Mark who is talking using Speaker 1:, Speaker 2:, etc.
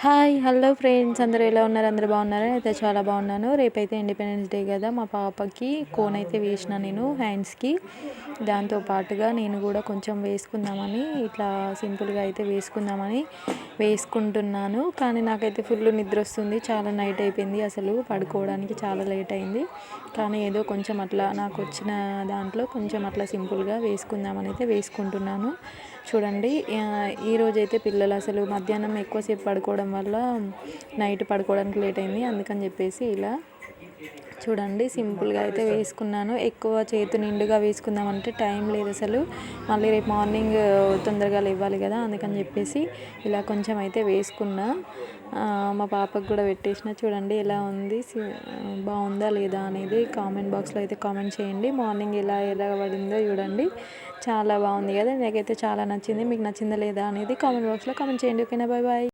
Speaker 1: Hi hello friends, అందరూ ఎలా ఉన్నారు? అందరూ బాగున్నారా? అయితే చాలా బాగున్నాను. రేపైతే ఇండిపెండెన్స్ డే కదా, మా పాపకి కోన్ అయితే వేసిన నేను హ్యాండ్స్కి. దాంతో పాటుగా నేను కూడా కొంచెం వేసుకుందామని ఇట్లా సింపుల్గా అయితే వేసుకుంటున్నాను. కానీ నాకైతే ఫుల్ నిద్ర వస్తుంది, చాలా నైట్ అయిపోయింది, అసలు పడుకోవడానికి చాలా లేట్ అయింది. కానీ ఏదో కొంచెం అట్లా నాకు వచ్చిన దాంట్లో కొంచెం అట్లా సింపుల్గా వేసుకుందామని అయితే వేసుకుంటున్నాను. చూడండి, ఈరోజైతే పిల్లలు అసలు మధ్యాహ్నం ఎక్కువసేపు పడుకోవడం వల్ల నైట్ పడుకోవడానికి లేట్ అయింది. అందుకని చెప్పేసి ఇలా చూడండి సింపుల్గా అయితే వేసుకున్నాను. ఎక్కువ చేతు నిండుగా వేసుకుందామంటే టైం లేదు అసలు. మళ్ళీ రేపు మార్నింగ్ తొందరగా లేవాలి కదా, అందుకని చెప్పేసి ఇలా కొంచెం అయితే వేసుకున్నా. మా పాపకు కూడా పెట్టేసిన. చూడండి ఎలా ఉంది, బాగుందా లేదా అనేది కామెంట్ బాక్స్లో అయితే కామెంట్ చేయండి. మార్నింగ్ ఎలా పడిందో చూడండి, చాలా బాగుంది కదా. నాకైతే చాలా నచ్చింది. మీకు నచ్చిందా లేదా అనేది కామెంట్ బాక్స్లో కామెంట్ చేయండి. ఓకేనా, బాయ్ బాయ్.